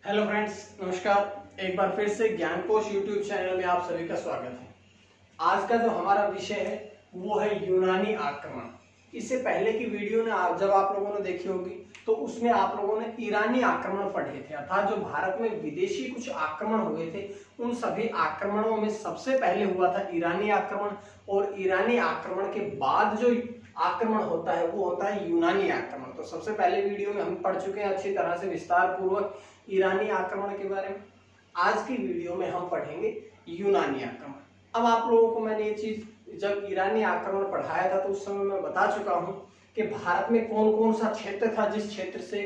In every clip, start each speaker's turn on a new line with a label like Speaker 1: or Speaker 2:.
Speaker 1: Hello friends, नमस्कार। एक बार फिर से ज्ञानकोश यूट्यूब चैनल में आप सभी का स्वागत है। आज का जो हमारा विषय है वो है यूनानी आक्रमण। इससे पहले की वीडियो ने जब आप लोगों ने देखी होगी तो उसमें आप लोगों ने ईरानी आक्रमण पढ़े थे, अर्थात जो भारत में विदेशी कुछ आक्रमण हुए थे उन सभी आक्रमणों में सबसे पहले हुआ था ईरानी आक्रमण। और ईरानी आक्रमण के बाद जो आक्रमण होता है वो होता है यूनानी आक्रमण। तो सबसे पहले वीडियो में हम पढ़ चुके हैं अच्छी तरह से विस्तार पूर्वक ईरानी आक्रमण के बारे में। आज की वीडियो में हम पढ़ेंगे यूनानी आक्रमण। अब आप लोगों को मैंने ये चीज जब ईरानी आक्रमण पढ़ाया था तो उस समय मैं बता चुका हूं कि भारत में कौन कौन सा क्षेत्र था जिस क्षेत्र से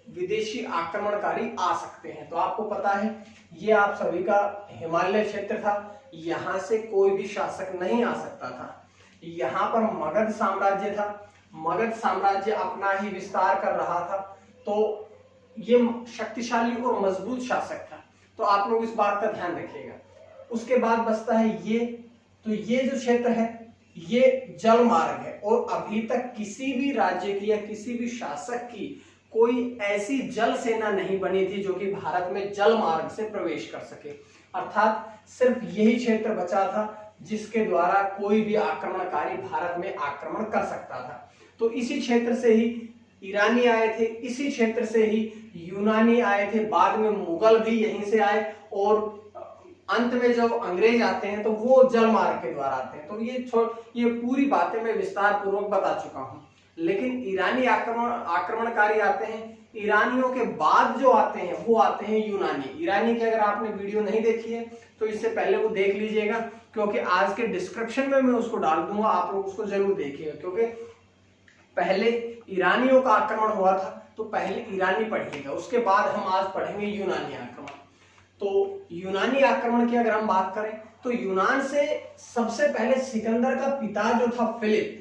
Speaker 1: विदेशी आक्रमणकारी आ सकते हैं। तो आपको पता है ये आप सभी का हिमालय क्षेत्र था, यहाँ से कोई भी शासक नहीं आ सकता था। यहाँ पर मगध साम्राज्य था, मगध साम्राज्य अपना ही विस्तार कर रहा था, तो ये शक्तिशाली और मजबूत शासक था। तो आप लोग इस बात का ध्यान रखिएगा। उसके बाद बचता है ये, तो ये जो क्षेत्र है ये जल मार्ग है और अभी तक किसी भी राज्य की या किसी भी शासक की कोई ऐसी जल सेना नहीं बनी थी जो कि भारत में जल मार्ग से प्रवेश कर सके। अर्थात सिर्फ यही क्षेत्र बचा था जिसके द्वारा कोई भी आक्रमणकारी भारत में आक्रमण कर सकता था। तो इसी क्षेत्र से ही ईरानी आए थे, इसी क्षेत्र से ही यूनानी आए थे, बाद में मुगल भी यहीं से आए और अंत में जब अंग्रेज आते हैं तो वो जल मार्ग के द्वारा आते हैं। तो ये पूरी बातें मैं विस्तार पूर्वक बता चुका हूं। लेकिन ईरानी आक्रमणकारी आते हैं, ईरानियों के बाद जो आते हैं वो आते हैं यूनानी। ईरानी की अगर आपने वीडियो नहीं देखी है तो इससे पहले वो देख लीजिएगा, क्योंकि आज के डिस्क्रिप्शन में मैं उसको डाल दूंगा, आप लोग उसको जरूर देखिएगा। क्योंकि पहले ईरानियों का आक्रमण हुआ था तो पहले ईरानी पढ़िएगा, उसके बाद हम आज पढ़ेंगे यूनानी आक्रमण। तो यूनानी आक्रमण की अगर हम बात करें तो यूनान से सबसे पहले सिकंदर का पिता जो था फिलिप,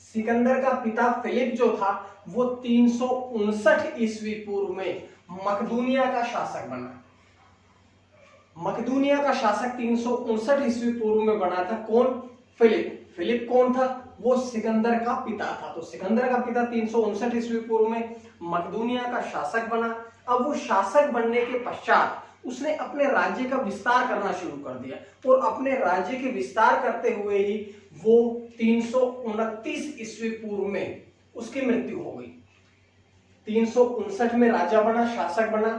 Speaker 1: सिकंदर का पिता फिलिप जो था वो 359 ईस्वी पूर्व में मकदूनिया का शासक बना। मकदूनिया का शासक 359 ईस्वी पूर्व में बना था। कौन? फिलिप। फिलिप कौन था? वो सिकंदर का पिता था। तो सिकंदर का पिता 359 ईस्वी पूर्व में मकदूनिया का शासक बना। अब वो शासक बनने के पश्चात उसने अपने राज्य का विस्तार करना शुरू कर दिया और अपने राज्य के विस्तार करते हुए ही वो 329 ईस्वी पूर्व में उसकी मृत्यु हो गई। 359 में राजा बना, शासक बना।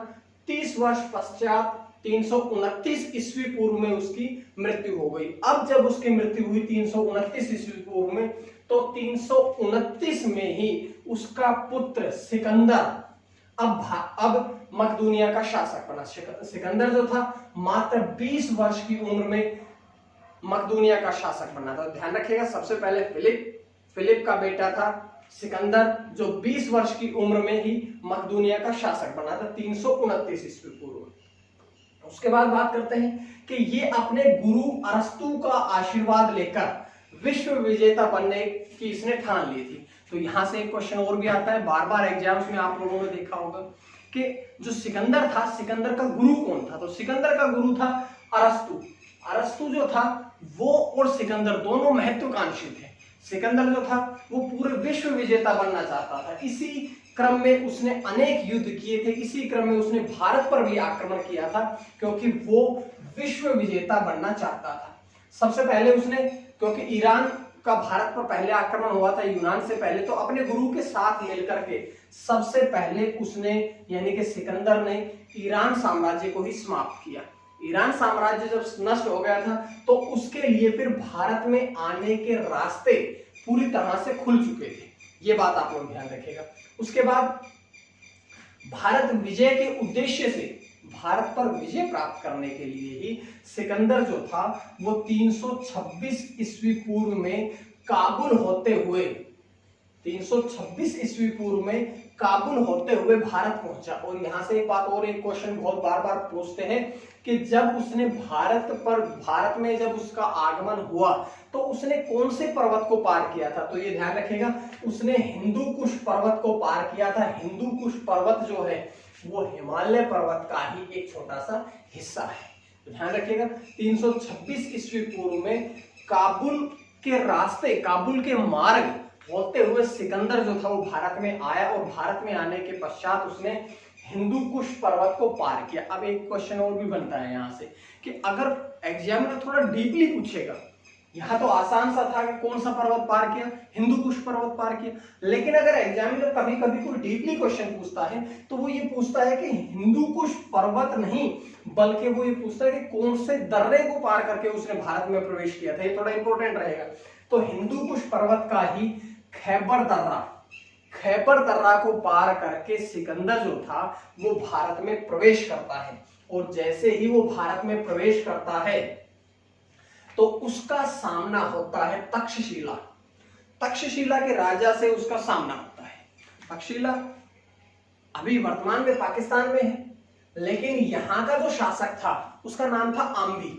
Speaker 1: 30 वर्ष पश्चात 329 ईस्वी पूर्व में उसकी मृत्यु हो गई। अब जब उसकी मृत्यु हुई 329 ईस्वी पूर्व में, तो 329 में ही उसका पुत्र सिकंदर अब मकदूनिया का शासक बना। सिकंदर जो था मात्र 20 वर्ष की उम्र में मकदूनिया का शासक बना था। ध्यान रखिएगा, सबसे पहले फिलिप का बेटा था सिकंदर जो 20 वर्ष की उम्र में ही मकदूनिया का शासक बना था 329 ईस्वी पूर्व। उसके बाद बात करते हैं कि ये अपने गुरु अरस्तु का आशीर्वाद लेकर विश्व विजेता बनने की इसने ठान ली थी। तो यहां से एक क्वेश्चन और भी आता है, बार बार एग्जाम्स में आप लोगों ने देखा होगा कि जो सिकंदर था, सिकंदर का गुरु कौन था? तो सिकंदर का गुरु था अरस्तु। अरस्तु जो था वो और सिकंदर दोनों महत्वाकांक्षी थे। सिकंदर जो था वो पूरे विश्व विजेता बनना चाहता था। इसी क्रम में उसने अनेक युद्ध किए थे, इसी क्रम में उसने भारत पर भी आक्रमण किया था क्योंकि वो विश्व विजेता बनना चाहता था। सबसे पहले उसने, क्योंकि ईरान का भारत पर पहले आक्रमण हुआ था यूनान से पहले, तो अपने गुरु के साथ मिलकर के सबसे पहले उसने यानी कि सिकंदर ने ईरान साम्राज्य को ही समाप्त किया। ईरान साम्राज्य जब नष्ट हो गया था तो उसके लिए फिर भारत में आने के रास्ते पूरी तरह से खुल चुके थे। ये बात आप लोग ध्यान रखिएगा। उसके बाद भारत विजय के उद्देश्य से, भारत पर विजय प्राप्त करने के लिए ही सिकंदर जो था वो 326 ईस्वी पूर्व में काबुल होते हुए 326 ईस्वी पूर्व में काबुल होते हुए भारत पहुंचा। और यहां से एक बात और, एक क्वेश्चन बहुत बार बार पूछते हैं कि जब उसने भारत में जब उसका आगमन हुआ तो उसने कौन से पर्वत को पार किया था? तो ये ध्यान रखिएगा, उसने हिंदू कुश पर्वत को पार किया था। हिंदू कुश पर्वत जो है वो हिमालय पर्वत का ही एक छोटा सा हिस्सा है। तो ध्यान रखिएगा, 326 ईस्वी पूर्व में काबुल के रास्ते, काबुल के मार्ग होते हुए सिकंदर जो था वो भारत में आया और भारत में आने के पश्चात उसने हिंदू कुश पर्वत को पार किया। अब एक क्वेश्चन और भी बनता है यहाँ से कि अगर एग्जामिनर थोड़ा डीपली पूछेगा, यहाँ तो आसान सा था कि कौन सा पर्वत पार किया, हिंदू कुश पर्वत पार किया, लेकिन अगर एग्जामिनर कभी कभी कोई डीपली क्वेश्चन पूछता है तो वो ये पूछता है कि हिंदू कुश पर्वत नहीं, बल्कि वो ये पूछता है कि कौन से दर्रे को पार करके उसने भारत में प्रवेश किया था। ये थोड़ा इंपॉर्टेंट रहेगा। तो हिंदू कुश पर्वत का ही खैबर दर्रा को पार करके सिकंदर जो था वो भारत में प्रवेश करता है, और जैसे ही वो भारत में प्रवेश करता है तो उसका सामना होता है तक्षशिला। तक्षशिला के राजा से उसका सामना होता है। तक्षशिला अभी वर्तमान में पाकिस्तान में है, लेकिन यहां का जो शासक था उसका नाम था आम्बी।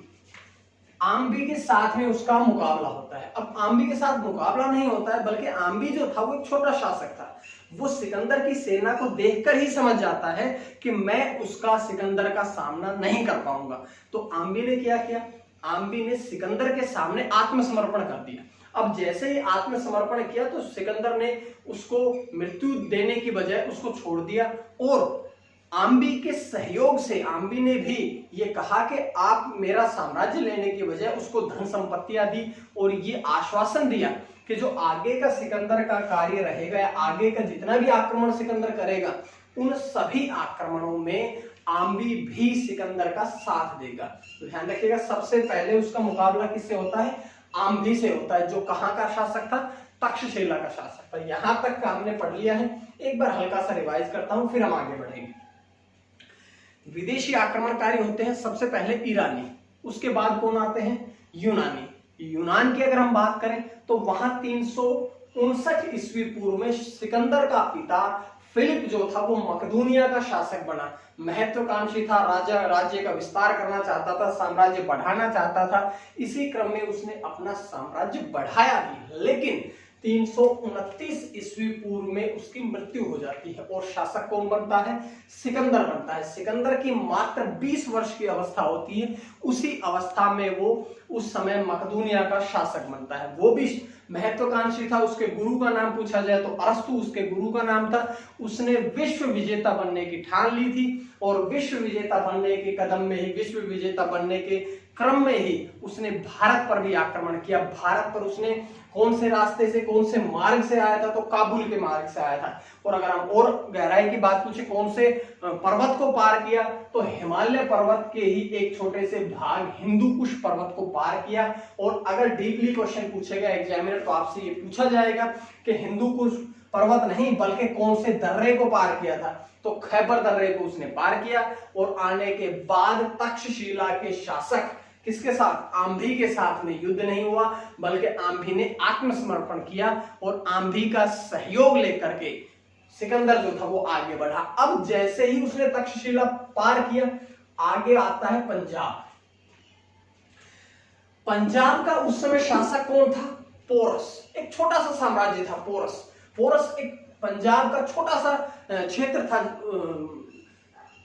Speaker 1: आम्बी के साथ में उसका मुकाबला होता है। अब आम्बी के साथ मुकाबला नहीं होता है, बल्कि आम्बी जो था वो एक छोटा शासक था। वो सिकंदर की सेना को देखकर ही समझ जाता है कि मैं उसका सिकंदर का सामना नहीं कर पाऊंगा। तो आम्बी ने क्या किया, आम्बी ने सिकंदर के सामने आत्मसमर्पण कर दिया। अब जैसे ही आत्मसमर्पण किया तो सिकंदर ने उसको मृत्यु देने की बजाय उसको छोड़ दिया, और आम्बी के सहयोग से आम्बी ने भी ये कहा कि आप मेरा साम्राज्य लेने की बजाय उसको धन संपत्तियां दी, और ये आश्वासन दिया कि जो आगे का सिकंदर का कार्य रहेगा या आगे का जितना भी आक्रमण सिकंदर करेगा उन सभी आक्रमणों में आम्बी भी सिकंदर का साथ देगा। तो ध्यान रखिएगा, सबसे पहले उसका मुकाबला किससे होता है, आम्बी से होता है, जो कहां का शासक था, तक्षशिला का शासक था। यहां तक का हमने पढ़ लिया है। एक बार हल्का सा रिवाइज करता हूं, फिर हम आगे बढ़ेंगे। विदेशी आक्रमणकारी होते हैं सबसे पहले ईरानी, उसके बाद कौन आते हैं, यूनानी। यूनान की अगर हम बात करें तो वहां 359 ईस्वी पूर्व में सिकंदर का पिता फिलिप जो था वो मकदूनिया का शासक बना। महत्वाकांक्षी था, राजा राज्य का विस्तार करना चाहता था, साम्राज्य बढ़ाना चाहता था। इसी क्रम में उसने अपना साम्राज्य बढ़ाया भी, लेकिन 329 ईस्वी पूर्व में उसकी मृत्यु हो जाती है, और शासक कौन बनता है, सिकंदर बनता है। सिकंदर की मात्र 20 वर्ष की अवस्था होती है। उसी अवस्था में वो उस समय मकदूनिया का शासक बनता है। वो भी महत्वाकांक्षी था। उसके गुरु का नाम पूछा जाए तो अरस्तु उसके गुरु का नाम था। उसने विश्व विजेता बनने की ठान ली थी, और विश्व विजेता बनने के कदम में ही, विश्व विजेता बनने के क्रम में ही उसने भारत पर भी आक्रमण किया। भारत पर उसने कौन से रास्ते से, कौन से मार्ग से आया था, तो काबुल के मार्ग से आया था। और अगर हम और गहराई की बात पूछे कौन से पर्वत को पार किया, तो हिमालय पर्वत के ही एक छोटे से भाग हिंदू कुश पर्वत को पार किया। और अगर डीपली क्वेश्चन पूछेगा एग्जामिनर तो आपसे ये पूछा जाएगा कि हिंदू कुश पर्वत नहीं बल्कि कौन से दर्रे को पार किया था, तो खैबर दर्रे को उसने पार किया। और आने के बाद तक्षशिला के शासक किसके साथ, आम्भी के साथ में युद्ध नहीं हुआ, बल्कि आम्भी ने आत्मसमर्पण किया, और आम्भी का सहयोग लेकर के सिकंदर जो था वो आगे बढ़ा। अब जैसे ही उसने तक्षशिला पार किया, आगे आता है पंजाब। पंजाब का उस समय शासक कौन था, पोरस। एक छोटा सा साम्राज्य था पोरस। पोरस एक पंजाब का छोटा सा क्षेत्र था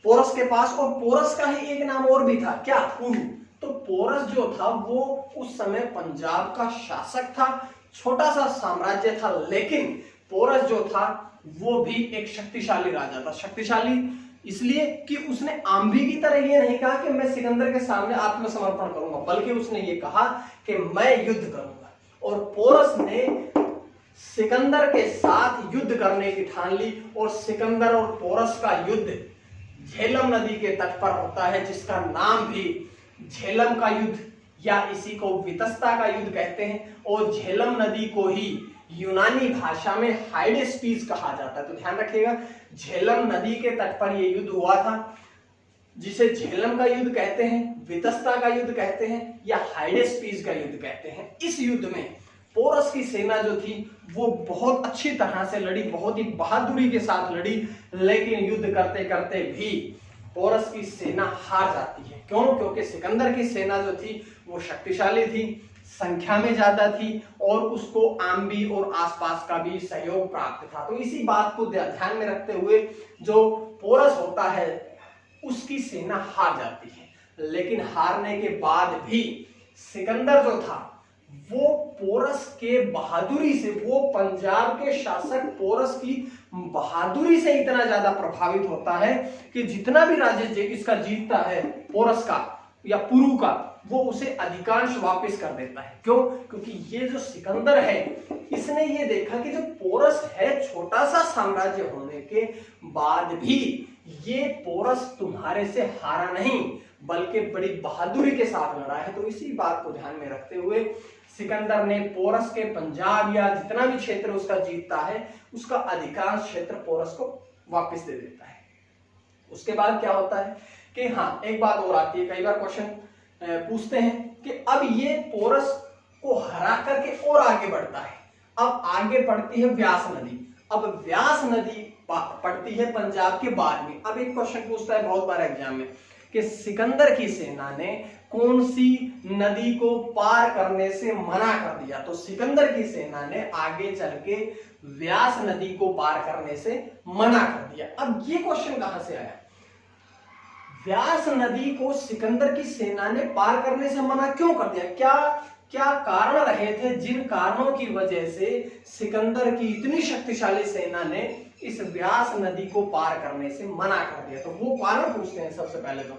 Speaker 1: पोरस के पास, और पोरस का ही एक नाम और भी था, क्या, कुरु। तो पोरस जो था वो उस समय पंजाब का शासक था। छोटा सा साम्राज्य था, लेकिन पोरस जो था वो भी एक शक्तिशाली राजा था। शक्तिशाली इसलिए कि उसने आम्भी की तरह ये नहीं कहा कि मैं सिकंदर के सामने आत्मसमर्पण करूंगा, बल्कि उसने ये कहा कि मैं युद्ध करूंगा। और पोरस ने सिकंदर के साथ युद्ध करने की ठान ली, और सिकंदर और पोरस का युद्ध झेलम नदी के तट पर होता है, जिसका नाम भी झेलम का युद्ध या इसी को वितस्ता का युद्ध कहते हैं। और झेलम नदी को ही यूनानी भाषा में हाइडेस्पीज कहा जाता है। तो ध्यान रखिएगा, झेलम नदी के तट पर यह युद्ध हुआ था, जिसे झेलम का युद्ध कहते हैं, वितस्ता का युद्ध कहते हैं, या हाइडेस्पीज का युद्ध कहते हैं। इस युद्ध में पोरस की सेना जो थी वो बहुत अच्छी तरह से लड़ी, बहुत ही बहादुरी के साथ लड़ी, लेकिन युद्ध करते करते भी पोरस की सेना हार जाती है। क्यों? क्योंकि सिकंदर की सेना जो थी वो शक्तिशाली थी, संख्या में ज्यादा थी, और उसको आम्बी और आसपास का भी सहयोग प्राप्त था। तो इसी बात को ध्यान में रखते हुए जो पोरस होता है उसकी सेना हार जाती है। लेकिन हारने के बाद भी सिकंदर जो था वो पोरस के बहादुरी से, वो पंजाब के शासक पोरस की बहादुरी से इतना ज्यादा प्रभावित होता है कि जितना भी राज्य इसका जीतता है, पोरस का या पुरु का, वो उसे अधिकांश वापस कर देता है। क्यों? क्योंकि ये जो सिकंदर है, इसने ये देखा कि जो पोरस है, छोटा सा साम्राज्य होने के बाद भी ये पोरस तुम्हारे से हारा नहीं, बल्कि बड़ी बहादुरी के साथ लड़ा है। तो इसी बात को ध्यान में रखते हुए सिकंदर ने पोरस के पंजाब या जितना भी क्षेत्र उसका जीतता है, उसका अधिकांश क्षेत्र पोरस को वापस दे देता है। उसके बाद क्या होता है कि हाँ, एक बात और आती है, कई बार क्वेश्चन पूछते हैं कि अब ये पोरस को हरा करके और आगे बढ़ता है। अब आगे पड़ती है व्यास नदी। अब व्यास नदी पड़ती है पंजाब के बाद में। अब एक क्वेश्चन पूछता है बहुत बार एग्जाम में कि सिकंदर की सेना ने कौन सी नदी को पार करने से मना कर दिया? तो सिकंदर की सेना ने आगे चल के व्यास नदी को पार करने से मना कर दिया। अब ये क्वेश्चन कहां से आया? व्यास नदी को सिकंदर की सेना ने पार करने से मना क्यों कर दिया? क्या कारण रहे थे जिन कारणों की वजह से सिकंदर की इतनी शक्तिशाली सेना ने इस व्यास नदी को पार करने से मना कर दिया? तो वो कारण पूछते हैं। सबसे पहले तो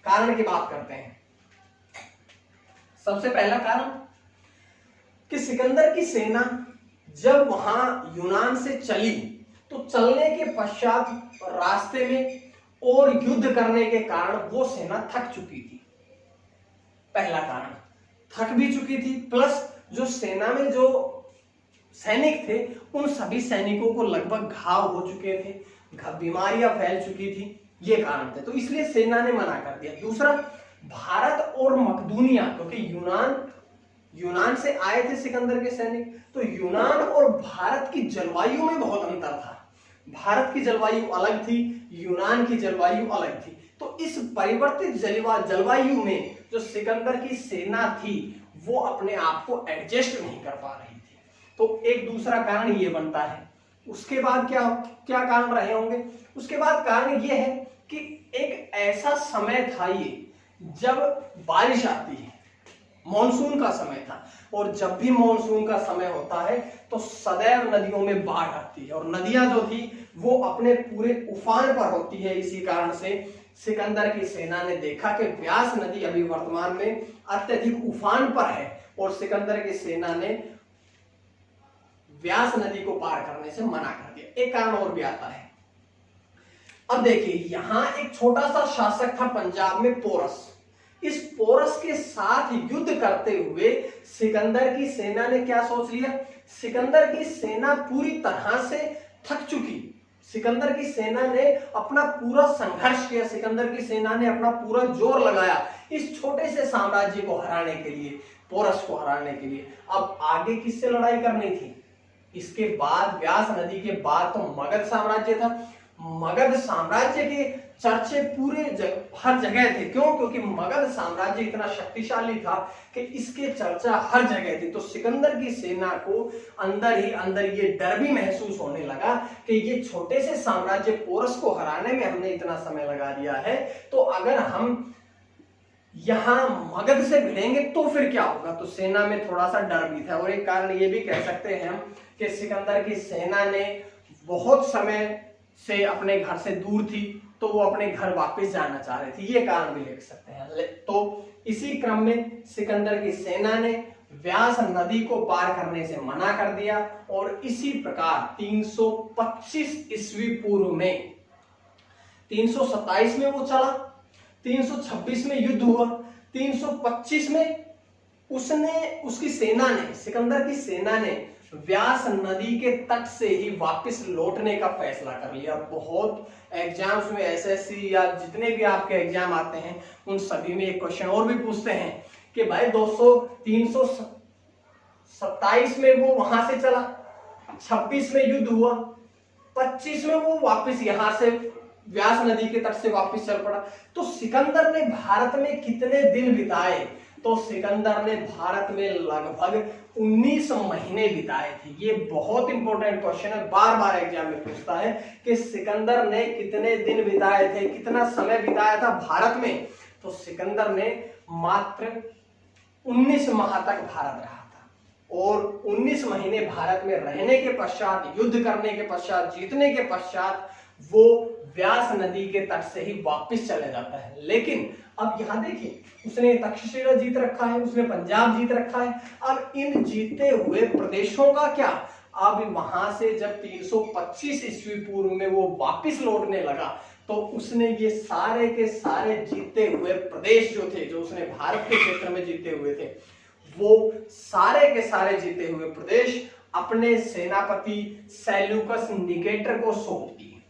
Speaker 1: कारण की बात करते हैं। सबसे पहला कारण कि सिकंदर की सेना जब वहां यूनान से चली, तो चलने के पश्चात रास्ते में और युद्ध करने के कारण वो सेना थक चुकी थी। पहला कारण, थक भी चुकी थी, प्लस जो सेना में जो सैनिक थे, उन सभी सैनिकों को लगभग घाव हो चुके थे, बीमारियां फैल चुकी थी। ये कारण थे, तो इसलिए सेना ने मना कर दिया। दूसरा, भारत और मकदूनिया, क्योंकि यूनान से आए थे सिकंदर के सैनिक, तो यूनान और भारत की जलवायु में बहुत अंतर था। भारत की जलवायु अलग थी, यूनान की जलवायु अलग थी। तो इस परिवर्तित जलवायु में जो सिकंदर की सेना थी, वो अपने आप को एडजस्ट नहीं कर पा रही थी। तो एक दूसरा कारण ये बनता है। उसके बाद क्या कारण रहे होंगे? उसके बाद कारण ये है कि एक ऐसा समय था ये जब बारिश आती है, मॉनसून का समय था, और जब भी मॉनसून का समय होता है तो सदैव नदियों में बाढ़ आती है, और नदियां जो थी वो अपने पूरे उफान पर होती है। इसी कारण से सिकंदर की सेना ने देखा कि व्यास नदी अभी वर्तमान में अत्यधिक उफान पर है, और सिकंदर की सेना ने व्यास नदी को पार करने से मना कर दिया। एक कारण और भी आता है। अब देखिए, यहां एक छोटा सा शासक था पंजाब में, पोरस। इस पोरस के साथ युद्ध करते हुए सिकंदर की सेना ने क्या सोच लिया? सिकंदर की सेना पूरी तरह से थक चुकी। सिकंदर की सेना ने अपना पूरा संघर्ष किया, सिकंदर की सेना ने अपना पूरा जोर लगाया इस छोटे से साम्राज्य को हराने के लिए, पोरस को हराने के लिए। अब आगे किससे लड़ाई करनी थी? इसके बाद, व्यास नदी के बाद, तो मगध साम्राज्य था। मगध साम्राज्य के चर्चे पूरे हर जगह थे। क्यों? क्योंकि मगध साम्राज्य इतना शक्तिशाली था कि इसके चर्चा हर जगह थी। तो सिकंदर की सेना को अंदर ही अंदर ये डर भी महसूस होने लगा कि ये छोटे से साम्राज्य पोरस को हराने में हमने इतना समय लगा दिया है, तो अगर हम यहां मगध से भिड़ेंगे तो फिर क्या होगा? तो सेना में थोड़ा सा डर भी था। और एक कारण ये भी कह सकते हैं हम कि सिकंदर की सेना ने बहुत समय से अपने घर से दूर थी, तो वो अपने घर वापस जाना चाह रहे थे। ये कारण भी लिख सकते हैं। तो इसी क्रम में सिकंदर की सेना ने व्यास नदी को पार करने से मना कर दिया, और इसी प्रकार 325 ईस्वी पूर्व में, 327 में वो चला, 326 में युद्ध हुआ, 325 में उसकी सेना ने, सिकंदर की सेना ने व्यास नदी के तट से ही वापस लौटने का फैसला कर लिया। बहुत एग्जाम्स में, एसएससी या जितने भी आपके एग्जाम आते हैं, उन सभी में एक क्वेश्चन और भी पूछते हैं कि भाई 327 में वो वहां से चला, 26 में युद्ध हुआ, 25 में वो वापस यहां से व्यास नदी के तट से वापस चल पड़ा। तो सिकंदर ने भारत में कितने दिन बिताए? तो सिकंदर ने भारत में लगभग 19 महीने बिताए थे। ये बहुत इंपॉर्टेंट क्वेश्चन है, बार बार एग्जाम में पूछता है कि सिकंदर ने कितने दिन बिताए थे, कितना समय बिताया था भारत में? तो सिकंदर ने मात्र 19 माह तक भारत रहा था। और 19 महीने भारत में रहने के पश्चात, युद्ध करने के पश्चात, जीतने के पश्चात वो व्यास नदी के तट से ही वापस चले जाता है। लेकिन अब यहां देखिए, उसने तक्षशिला जीत रखा है, उसने पंजाब जीत रखा है। अब इन जीते हुए प्रदेशों का क्या? अब वहां से जब 325 ईस्वी पूर्व में वो वापस लौटने लगा तो उसने ये सारे के सारे जीते हुए प्रदेश जो थे, जो उसने भारत के क्षेत्र में जीते हुए थे, वो सारे के सारे जीते हुए प्रदेश अपने सेनापति सेल्यूकस निकेटर को सौंप दिए।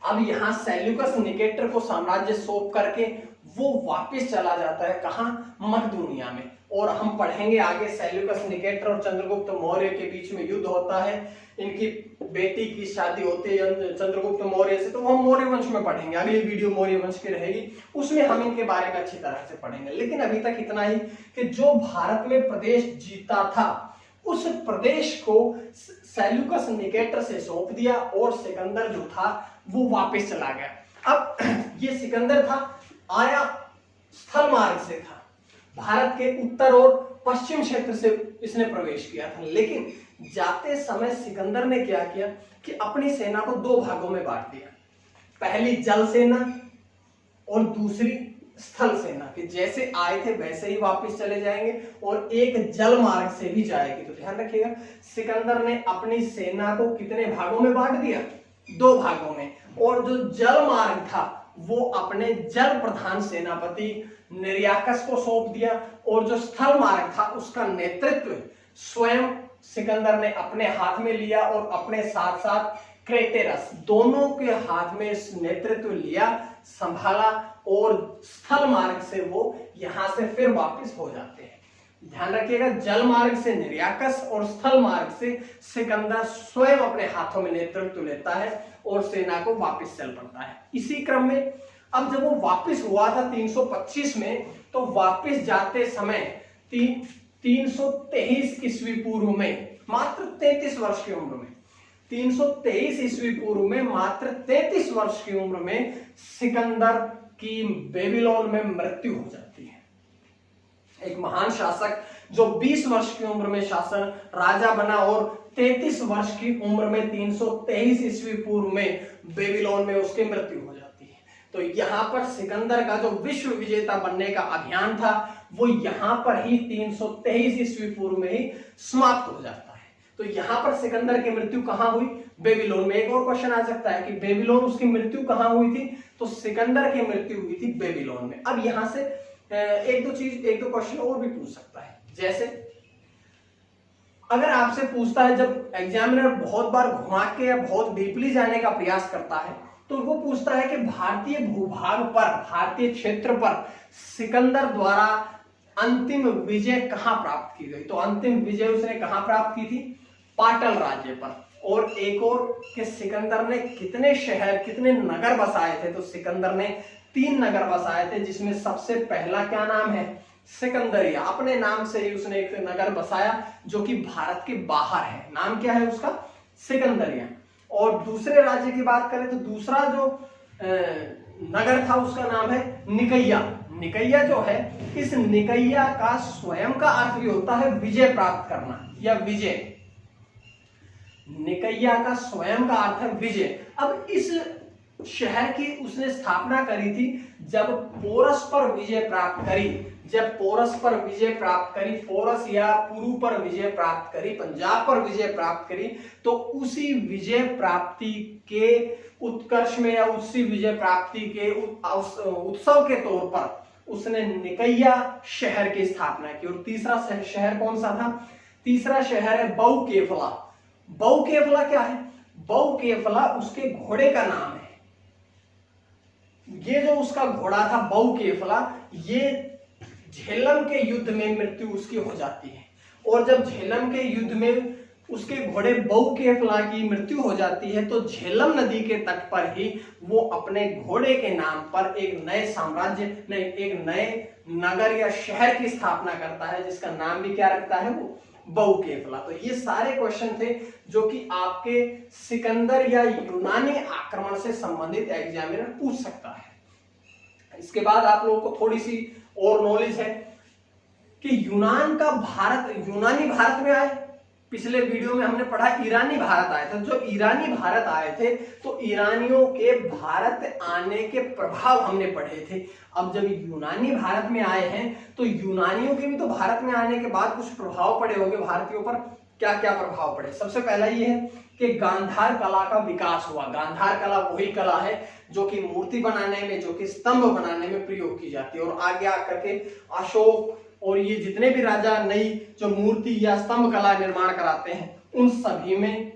Speaker 1: अब यहां सेल्यूकस निकेटर को साम्राज्य सौंप करके वो वापस चला जाता है कहां? मकदूनिया में। और हम पढ़ेंगे आगे सेल्यूकस निकेटर और चंद्रगुप्त मौर्य के बीच में युद्ध होता है, इनकी बेटी की शादी होती है चंद्रगुप्त मौर्य से, तो वो हम मौर्य वंश में पढ़ेंगे। अगली वीडियो मौर्य वंश की रहेगी, उसमें हम इनके बारे में अच्छी तरह से पढ़ेंगे। लेकिन अभी तक इतना ही कि जो भारत में प्रदेश जीता था उस प्रदेश को सेल्यूकस निकेटर से सौंप दिया और सिकंदर जो था वो वापस चला गया। अब ये सिकंदर था, आया स्थल मार्ग से था, भारत के उत्तर और पश्चिम क्षेत्र से इसने प्रवेश किया था। लेकिन जाते समय सिकंदर ने क्या किया कि अपनी सेना को दो भागों में बांट दिया। पहली जल सेना और दूसरी स्थल सेना, कि जैसे आए थे वैसे ही वापस चले जाएंगे और एक जल मार्ग से भी जाएगी। तो ध्यान रखिएगा, सिकंदर ने अपनी सेना को कितने भागों में बांट दिया? दो भागों में। और जो जल मार्ग था वो अपने जल प्रधान सेनापति निर्याकस को सौंप दिया, और जो स्थल मार्ग था उसका नेतृत्व स्वयं सिकंदर ने अपने हाथ में लिया और अपने साथ साथ क्रेटेरस, दोनों के हाथ में इस नेतृत्व लिया, संभाला, और स्थल मार्ग से वो यहां से फिर वापस हो जाते हैं। ध्यान रखिएगा, जल मार्ग से निर्याकस और स्थल मार्ग से सिकंदर स्वयं अपने हाथों में नेतृत्व लेता है और सेना को वापस चल पड़ता है। इसी क्रम में अब जब वो वापस हुआ था 325 में, तो वापस जाते समय 323 ईस्वी पूर्व में, मात्र 33 वर्ष की उम्र में, 323 ईस्वी पूर्व में मात्र 33 वर्ष की उम्र में सिकंदर की बेबीलोन में मृत्यु हो जाती है। एक महान शासक जो 20 वर्ष की उम्र में शासन राजा बना और 33 वर्ष की उम्र में 323 ईस्वी पूर्व में बेबीलोन में उसकी मृत्यु हो जाती है। तो यहाँ पर सिकंदर का जो विश्व विजेता बनने का अभियान था वो यहाँ पर ही 323 ईस्वी पूर्व में ही समाप्त हो जाता है। तो यहाँ पर सिकंदर की मृत्यु कहाँ हुई? बेबीलोन में। एक और क्वेश्चन आ सकता है कि बेबीलोन, उसकी मृत्यु कहाँ हुई थी? तो सिकंदर की मृत्यु हुई थी बेबीलोन में। अब यहाँ से एक दो क्वेश्चन और भी पूछ सकता है। जैसे अगर आपसे पूछता है, जब एग्जामिनर बहुत बार घुमा के या बहुत डीपली जाने का प्रयास करता है, तो वो पूछता है कि भारतीय भूभाग पर, भारतीय क्षेत्र पर सिकंदर द्वारा अंतिम विजय कहां प्राप्त की गई? तो अंतिम विजय उसने कहां प्राप्त की थी? पाटल राज्य पर। और एक और कि सिकंदर ने कितने शहर, कितने नगर बसाए थे? तो सिकंदर ने 3 नगर बसाए थे, जिसमें सबसे पहला क्या नाम है? सिकंदरिया। अपने नाम से ही उसने एक नगर बसाया जो कि भारत के बाहर है। नाम क्या है उसका? सिकंदरिया। और दूसरे राज्य की बात करें तो दूसरा जो नगर था उसका नाम है निकैया। निकैया जो है, इस निकैया का स्वयं का अर्थ भी होता है विजय प्राप्त करना या विजय। निकैया का स्वयं का अर्थ है विजय। अब इस शहर की उसने स्थापना करी थी जब पोरस पर विजय प्राप्त करी। जब पोरस पर विजय प्राप्त करी, पोरस या पुरु पर विजय प्राप्त करी, पंजाब पर विजय प्राप्त करी, तो उसी विजय प्राप्ति के उत्कर्ष में या उसी विजय प्राप्ति के उत्सव के तौर पर उसने निकैया शहर की स्थापना की। और तीसरा शहर कौन सा था? तीसरा शहर है बहुकेफला। बहुकेफला क्या है? बहुकेफला उसके घोड़े का नाम है। ये जो उसका घोड़ा था बहुकेफला, ये झेलम के युद्ध में मृत्यु उसकी हो जाती है। और जब झेलम के युद्ध में उसके घोड़े बहुकेफला की मृत्यु हो जाती है तो झेलम नदी के तट पर ही वो अपने घोड़े के नाम पर एक नए साम्राज्य, एक नए नगर या शहर की स्थापना करता है, जिसका नाम भी क्या रखता है? वो बहुकेफला। तो ये सारे क्वेश्चन थे जो कि आपके सिकंदर या यूनानी आक्रमण से संबंधित एग्जामिनर पूछ सकता है। इसके बाद आप लोगों को थोड़ी सी और नॉलेज है कि यूनानी भारत में आए। पिछले वीडियो में हमने पढ़ा ईरानी भारत आए थे। जो ईरानी भारत आए थे तो ईरानियों के भारत आने के प्रभाव हमने पढ़े थे। अब जब यूनानी भारत में आए हैं तो यूनानियों के भी तो भारत में आने के बाद कुछ प्रभाव पड़े होंगे भारतीयों पर। क्या क्या प्रभाव पड़े? सबसे पहला ये है कि गांधार कला का विकास हुआ। गांधार कला वही कला है जो कि मूर्ति बनाने में, जो कि स्तंभ बनाने में प्रयोग की जाती है। और आगे आकर के अशोक और ये जितने भी राजा नई जो मूर्ति या स्तंभ कला निर्माण कराते हैं, उन सभी में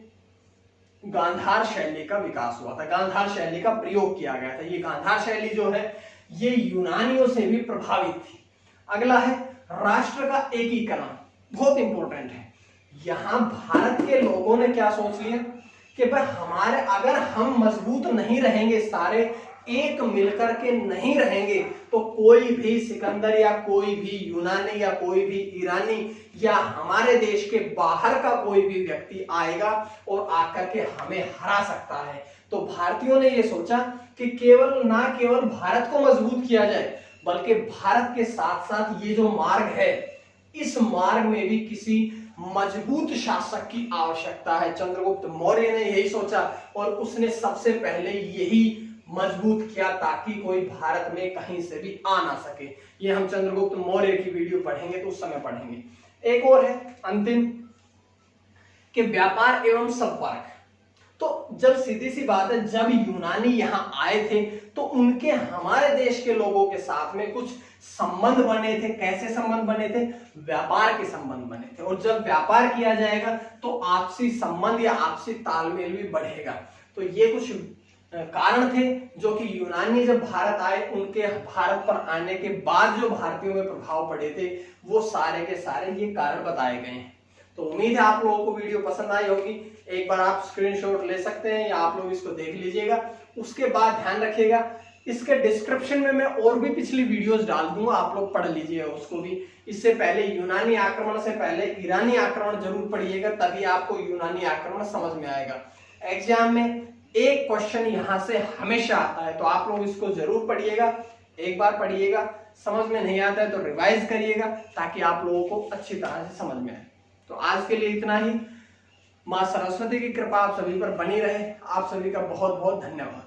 Speaker 1: गांधार शैली का विकास हुआ था, गांधार शैली का प्रयोग किया गया था। ये गांधार शैली जो है ये यूनानियों से भी प्रभावित थी। अगला है राष्ट्र का एकीकरण, बहुत इंपॉर्टेंट है। यहां भारत के लोगों ने क्या सोच लिया कि भाई हमारे, अगर हम मजबूत नहीं रहेंगे, सारे एक मिलकर के नहीं रहेंगे, तो कोई भी सिकंदर या कोई भी यूनानी या कोई भी ईरानी या हमारे देश के बाहर का कोई भी व्यक्ति आएगा और आकर के हमें हरा सकता है। तो भारतीयों ने यह सोचा कि ना केवल भारत को मजबूत किया जाए, बल्कि भारत के साथ साथ ये जो मार्ग है, इस मार्ग में भी किसी मजबूत शासक की आवश्यकता है। चंद्रगुप्त मौर्य ने यही सोचा और उसने सबसे पहले यही मजबूत किया ताकि कोई भारत में कहीं से भी आ ना सके। ये हम चंद्रगुप्त मौर्य की वीडियो पढ़ेंगे तो उस समय पढ़ेंगे। एक और है अंतिम कि व्यापार एवं संपर्क। तो जब सीधी सी बात है, जब यूनानी यहां आए थे तो उनके हमारे देश के लोगों के साथ में कुछ संबंध बने थे। कैसे संबंध बने थे? व्यापार के संबंध बने थे। और जब व्यापार किया जाएगा तो आपसी संबंध या आपसी तालमेल भी बढ़ेगा। तो ये कुछ कारण थे जो कि यूनानी जब भारत आए, उनके भारत पर आने के बाद जो भारतीयों में प्रभाव पड़े थे, वो सारे के सारे ये कारण बताए गए हैं। तो उम्मीद है आप लोगों को वीडियो पसंद आई होगी। एक बार आप स्क्रीनशॉट ले सकते हैं या आप लोग इसको देख लीजिएगा। उसके बाद ध्यान रखिएगा, इसके डिस्क्रिप्शन में मैं और भी पिछली वीडियोस डाल दूंगा, आप लोग पढ़ लीजिएगा उसको भी। इससे पहले यूनानी आक्रमण से पहले ईरानी आक्रमण जरूर पढ़िएगा, तभी आपको यूनानी आक्रमण समझ में आएगा। एग्जाम में एक क्वेश्चन यहां से हमेशा आता है, तो आप लोग इसको जरूर पढ़िएगा। एक बार पढ़िएगा, समझ में नहीं आता है तो रिवाइज करिएगा ताकि आप लोगों को अच्छी तरह से समझ में आए। तो आज के लिए इतना ही। मां सरस्वती की कृपा आप सभी पर बनी रहे। आप सभी का बहुत बहुत धन्यवाद।